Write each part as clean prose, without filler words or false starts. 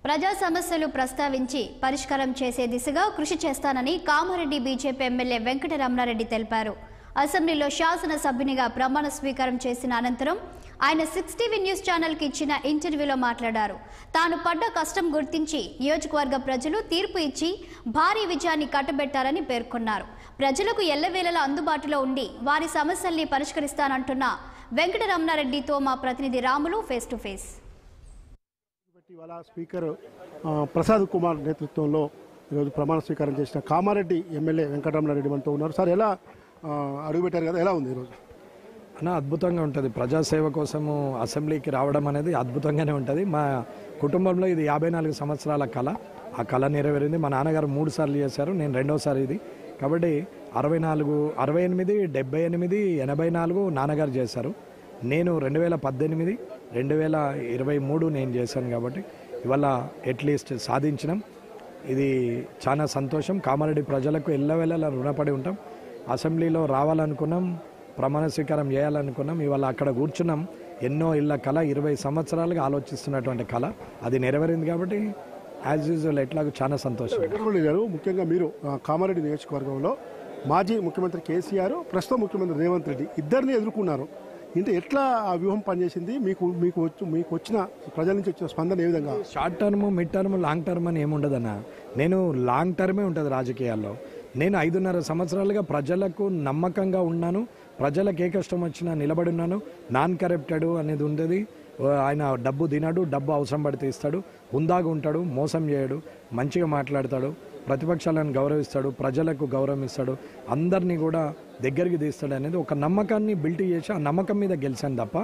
ప్రజా సమస్యలు ప్రస్తావించి పరిష్కారం చేసే దిశగా కృషి చేస్తానని కామారెడ్డి బీజేపీ ఎమ్మెల్యే వెంకటరమణారెడ్డి తెలిపారు. అసెంబ్లీలో శాసన సభ్యునిగా ప్రమాణ స్వీకారం చేసిన అనంతరం ఆయన 6 టీవీ న్యూస్ ఛానల్కి ఇచ్చిన ఇంటర్వ్యూలో మాట్లాడారు. తాను పడ్డ కష్టం గుర్తించి నియోజకవర్గ ప్రజలు తీర్పు ఇచ్చి భారీ విజయాన్ని కట్టబెట్టారని పేర్కొన్నారు. ప్రజలకు ఎల్లవేళలా అందుబాటులో ఉండి వారి సమస్యల్ని పరిష్కరిస్తానంటున్న వెంకటరమణారెడ్డితో మా ప్రతినిధి రాములు ఫేస్ టు ఫేస్. ఇవాళ స్పీకర్ ప్రసాద్ కుమార్ నేతృత్వంలో ఈరోజు ప్రమాణ స్వీకారం చేసిన కామారెడ్డి ఎమ్మెల్యే వెంకటరమణారెడ్డి మనతో ఉన్నారు. సార్, ఎలా అడుగుపెట్టారు కదా, ఎలా ఉంది ఈరోజు? అన్న, అద్భుతంగా ఉంటుంది. ప్రజాసేవ కోసము అసెంబ్లీకి రావడం అనేది అద్భుతంగానే ఉంటుంది. మా కుటుంబంలో ఇది 54 సంవత్సరాల కళ. ఆ కళ నెరవేరింది. మా నాన్నగారు 3 సార్లు చేశారు, నేను 2వ సారి ఇది. కాబట్టి 64, 68, 78, 84 నాన్నగారు చేశారు. నేను 2018, 2023 నేను చేశాను. కాబట్టి ఇవాళ అట్లీస్ట్ సాధించినాం. ఇది చాలా సంతోషం. కామారెడ్డి ప్రజలకు ఎల్లవేళలా రుణపడి ఉంటాం. అసెంబ్లీలో రావాలనుకున్నాం, ప్రమాణ స్వీకారం చేయాలనుకున్నాం. ఇవాళ అక్కడ కూర్చున్నాం. ఎన్నో ఇళ్ళ కళ, 20 సంవత్సరాలుగా ఆలోచిస్తున్నటువంటి కళ అది నెరవేరింది. కాబట్టి యాజ్ యూజువల్ ఎట్లాగో చాలా సంతోషం. వెంకటరమణ గారు, ముఖ్యంగా మీరు కామారెడ్డి నియోజకవర్గంలో మాజీ ముఖ్యమంత్రి కేసీఆర్, ప్రస్తుత ముఖ్యమంత్రి రేవంత్ రెడ్డి ఇద్దరిని ఎదుర్కొన్నారు. ఇంటే ఎట్లా ఆ వ్యూహం పనిచేసింది? మీకు వచ్చిన ప్రజల నుంచి వచ్చిన స్పందన ఏ విధంగా? Short term, mid term, long term అని ఏముండదన్న. నేను లాంగ్ టర్మే ఉంటుంది రాజకీయాల్లో. నేను 5.5 సంవత్సరాలుగా ప్రజలకు నమ్మకంగా ఉన్నాను. ప్రజలకు ఏ కష్టం వచ్చినా నిలబడి ఉన్నాను. నాన్ కరప్టెడ్ అనేది ఉండేది. ఆయన డబ్బు తినడు, డబ్బు అవసరం పడితే ఇస్తాడు, హుందాగా ఉంటాడు, మోసం చేయడు, మంచిగా మాట్లాడతాడు, ప్రతిపక్షాలను గౌరవిస్తాడు, ప్రజలకు గౌరవం ఇస్తాడు, అందరినీ కూడా దగ్గరికి తీస్తాడు అనేది ఒక నమ్మకాన్ని బిల్ట్ చేసి ఆ నమ్మకం మీద గెలిచాను తప్ప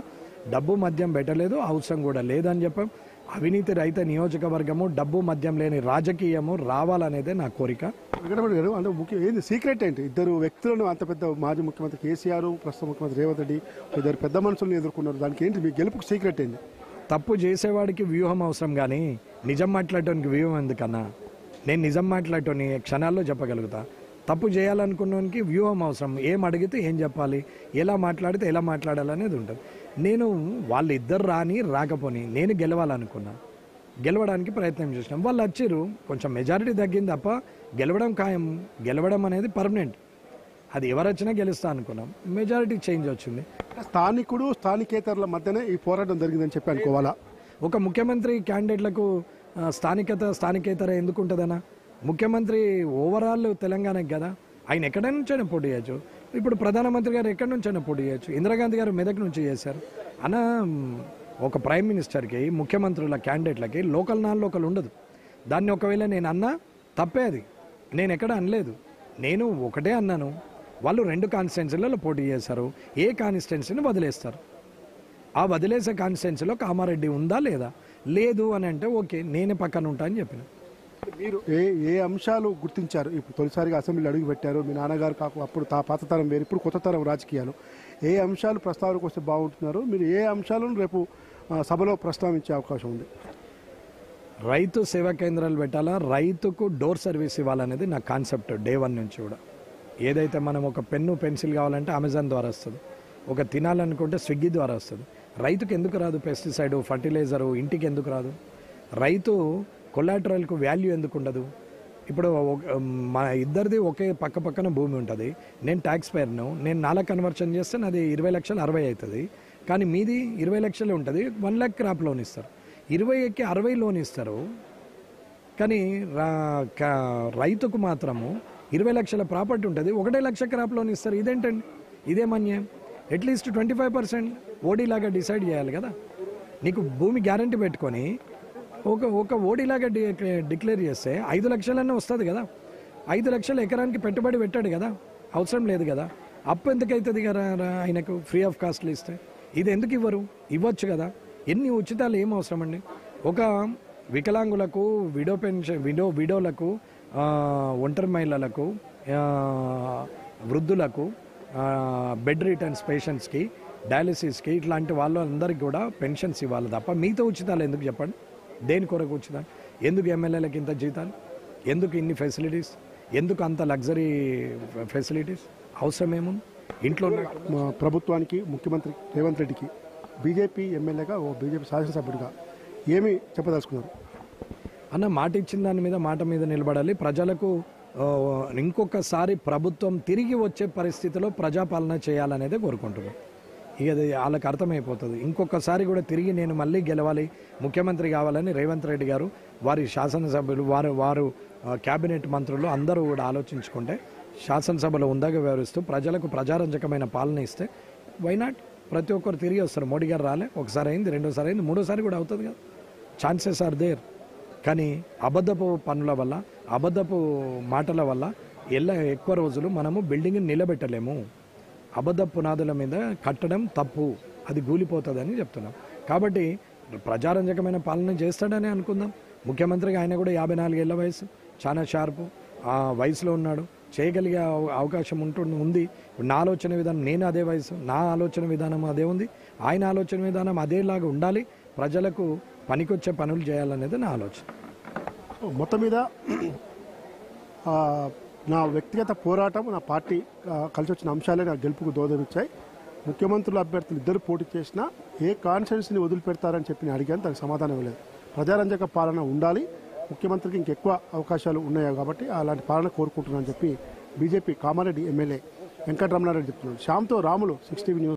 డబ్బు మద్యం పెట్టలేదు, అవసరం కూడా లేదని చెప్పాం. అవినీతి రహిత నియోజకవర్గము, డబ్బు మద్యం లేని రాజకీయము రావాలనేదే నా కోరిక. వెంకటరమణ గారు, అంటే ముఖ్యం ఏంది సీక్రెట్ ఏంటి? ఇద్దరు వ్యక్తులను, అంత పెద్ద మాజీ ముఖ్యమంత్రి కేసీఆర్, ప్రస్తుత ముఖ్యమంత్రి రేవంత్ రెడ్డి, ఇద్దరు పెద్ద మనుషులను ఎదుర్కొన్నారు. దానికి ఏంటి మీ గెలుపుకు సీక్రెట్ ఏంటి? తప్పు చేసేవాడికి వ్యూహం అవసరం, కానీ నిజం మాట్లాడటానికి వ్యూహం ఎందుకన్నా? నేను నిజం మాట్లాడటోని క్షణాల్లో చెప్పగలుగుతా. తప్పు చేయాలనుకున్నవానికి వ్యూహం అవసరం. ఏం అడిగితే ఏం చెప్పాలి, ఎలా మాట్లాడితే ఎలా మాట్లాడాలనేది ఉంటుంది. నేను వాళ్ళిద్దరు రాకపోని నేను గెలవాలనుకున్నా, గెలవడానికి ప్రయత్నం చేసినాం. వాళ్ళు వచ్చారు, కొంచెం మెజారిటీ తగ్గింది తప్ప గెలవడం ఖాయం. గెలవడం అనేది పర్మనెంట్. అది ఎవరు వచ్చినా గెలుస్తా అనుకున్నాం. మెజారిటీ చేంజ్ వచ్చింది. స్థానికుడు, స్థానికేతరుల మధ్యనే ఈ పోరాటం జరిగిందని చెప్పి అనుకోవాలా? ఒక ముఖ్యమంత్రి క్యాండిడేట్లకు స్థానికేతర ఎందుకు ఉంటుందన్నా? ముఖ్యమంత్రి ఓవరాల్ తెలంగాణకి కదా. ఆయన ఎక్కడి నుంచైనా పోటీ చేయొచ్చు. ఇప్పుడు ప్రధానమంత్రి గారు ఎక్కడి నుంచైనా పోటీ చేయొచ్చు. ఇందిరాగాంధీ గారు మెదక్ నుంచి చేశారు. అన్న, ఒక ప్రైమ్ మినిస్టర్కి, ముఖ్యమంత్రుల క్యాండిడేట్లకి లోకల్ నాన్ లోకల్ ఉండదు. దాన్ని ఒకవేళ నేను అన్నా తప్పే. అది నేను ఎక్కడ అనలేదు. నేను ఒకటే అన్నాను, వాళ్ళు 2 కాన్స్టిట్యున్సీలలో పోటీ చేశారు. ఏ కాన్స్టిట్యున్సీని వదిలేస్తారు? ఆ వదిలేసే కాన్స్టిట్యున్సీలో కామారెడ్డి ఉందా లేదా? లేదు అని అంటే ఓకే, నేనే పక్కన ఉంటా అని చెప్పిన. మీరు ఏ అంశాలు గుర్తించారు? ఇప్పుడు తొలిసారిగా అసెంబ్లీలో అడుగు పెట్టారు. మీ నాన్నగారు అప్పుడు పాత తరం వేరు, ఇప్పుడు కొత్త తరం రాజకీయాలు. ఏ అంశాలు ప్రస్తావనకు వస్తే బాగుంటున్నారు? మీరు ఏ అంశాలను రేపు సభలో ప్రస్తావించే అవకాశం ఉంది? రైతు సేవా కేంద్రాలు పెట్టాలా, రైతుకు డోర్ సర్వీస్ ఇవ్వాలనేది నా కాన్సెప్ట్ డే 1 నుంచి కూడా. ఏదైతే మనం ఒక పెన్ను, పెన్సిల్ కావాలంటే అమెజాన్ ద్వారా వస్తుంది, ఒక తినాలనుకుంటే స్విగ్గీ ద్వారా వస్తుంది. రైతుకు ఎందుకు రాదు పెస్టిసైడ్, ఫర్టిలైజరు ఇంటికి ఎందుకు రాదు? రైతు కొలాటరల్కు వాల్యూ ఎందుకు ఉండదు? ఇప్పుడు మా ఇద్దరిది ఒకే పక్కన భూమి ఉంటుంది. నేను ట్యాక్స్ పేర్ను, నేను 4 కన్వర్షన్ చేస్తే నాది 20 లక్షలు 60 అవుతుంది. కానీ మీది 20 లక్షలు ఉంటుంది, 1 lakh క్రాప్ లోన్ ఇస్తారు. 20కి 60 లోన్ ఇస్తారు. కానీ రైతుకు మాత్రము 20 లక్షల ప్రాపర్టీ ఉంటుంది, 1 లక్ష క్రాప్ లోన్ ఇస్తారు. ఇదేంటండి? ఇదేమన్యాయం. అట్లీస్ట్ 25% ఓడీలాగా డిసైడ్ చేయాలి కదా. నీకు భూమి గ్యారంటీ పెట్టుకొని ఒక ఓడీలాగా డిక్లేర్ చేస్తే 5 లక్షలన్నా వస్తుంది కదా. 5 లక్షలు ఎకరానికి పెట్టుబడి పెట్టాడు కదా, అవసరం లేదు కదా. అప్పు ఎందుకు అవుతుంది కదా ఆయనకు ఫ్రీ ఆఫ్ కాస్ట్లు ఇస్తే? ఇది ఎందుకు ఇవ్వరు? ఇవ్వచ్చు కదా. ఎన్ని ఉచితాలు ఏం అవసరం అండి? ఒక వికలాంగులకు, విడోలకు, ఒంటరి మహిళలకు, వృద్ధులకు, బెడ్ రిటర్న్స్ పేషెంట్స్కి, డయాలిసిస్కి, ఇట్లాంటి వాళ్ళందరికీ కూడా పెన్షన్స్ ఇవ్వాలి తప్ప మిగతా ఉచితాలు ఎందుకు చెప్పండి? దేని కొరకు ఉచితాలు? ఎందుకు ఎమ్మెల్యేలకు ఇంత జీతాలు? ఎందుకు ఇన్ని ఫెసిలిటీస్? ఎందుకు అంత లగ్జరీ ఫెసిలిటీస్? అవసరం ఏముంది? ఇంట్లో ప్రభుత్వానికి, ముఖ్యమంత్రి రేవంత్ రెడ్డికి బీజేపీ ఎమ్మెల్యేగా, బీజేపీ శాసనసభ్యుడిగా ఏమి చెప్పదలుచుకున్నారు? అన్న మాట ఇచ్చిన దాని మీద మాట మీద నిలబడాలి. ప్రజలకు ఇంకొకసారి ప్రభుత్వం తిరిగి వచ్చే పరిస్థితిలో ప్రజాపాలన చేయాలనేది కోరుకుంటున్నాను. ఇక అది వాళ్ళకి అర్థమైపోతుంది. ఇంకొకసారి కూడా తిరిగి నేను మళ్ళీ గెలవాలి, ముఖ్యమంత్రి కావాలని రేవంత్ రెడ్డి గారు, వారి శాసనసభ్యులు, వారు క్యాబినెట్ మంత్రులు అందరూ కూడా ఆలోచించుకుంటే శాసనసభలో ఉందాగా వ్యవహరిస్తూ ప్రజలకు ప్రజారంజకమైన పాలన ఇస్తే వైనాట్ ప్రతి ఒక్కరు తిరిగి వస్తారు. మోడీ గారు రాలే, ఒకసారి అయింది, రెండోసారి అయింది, మూడోసారి కూడా అవుతుంది కదా, ఛాన్సెస్ ఆర్ దేర్. కానీ అబద్ధపు పనుల వల్ల, అబద్ధపు మాటల వల్ల ఎక్కువ రోజులు మనము బిల్డింగ్ని నిలబెట్టలేము. అబద్ధ పునాదుల మీద కట్టడం తప్పు, అది కూలిపోతుందని చెప్తున్నాం. కాబట్టి ప్రజారంజకమైన పాలన చేస్తాడని అనుకుందాం. ముఖ్యమంత్రిగా ఆయన కూడా 54 ఏళ్ల వయసు, చాలా షార్పు, ఆ వయసులో ఉన్నాడు, చేయగలిగే అవకాశం ఉంది. నా ఆలోచన విధానం, నేను అదే వయసు, నా ఆలోచన విధానం అదే ఉంది, ఆయన ఆలోచన విధానం అదేలాగా ఉండాలి, ప్రజలకు పనికొచ్చే పనులు చేయాలనేది నా ఆలోచన. మొత్తం మీద నా వ్యక్తిగత పోరాటం, నా పార్టీ కలిసి వచ్చిన అంశాలే నా గెలుపుకు దోహదమిచ్చాయి. ముఖ్యమంత్రుల అభ్యర్థులు ఇద్దరు పోటీ చేసినా ఏ కాన్స్టిట్యున్సీని వదిలిపెడతారని చెప్పి నేను అడిగాను, దానికి సమాధానం ఇవ్వలేదు. ప్రజారంజక పాలన ఉండాలి, ముఖ్యమంత్రికి ఇంకెక్కువ అవకాశాలు ఉన్నాయి కాబట్టి అలాంటి పాలన కోరుకుంటున్నానని చెప్పి బీజేపీ కామారెడ్డి ఎమ్మెల్యే వెంకటరమణారెడ్డి చెప్తున్నాడు. శ్యామ్తో రాములు, 6 టీవీ న్యూస్.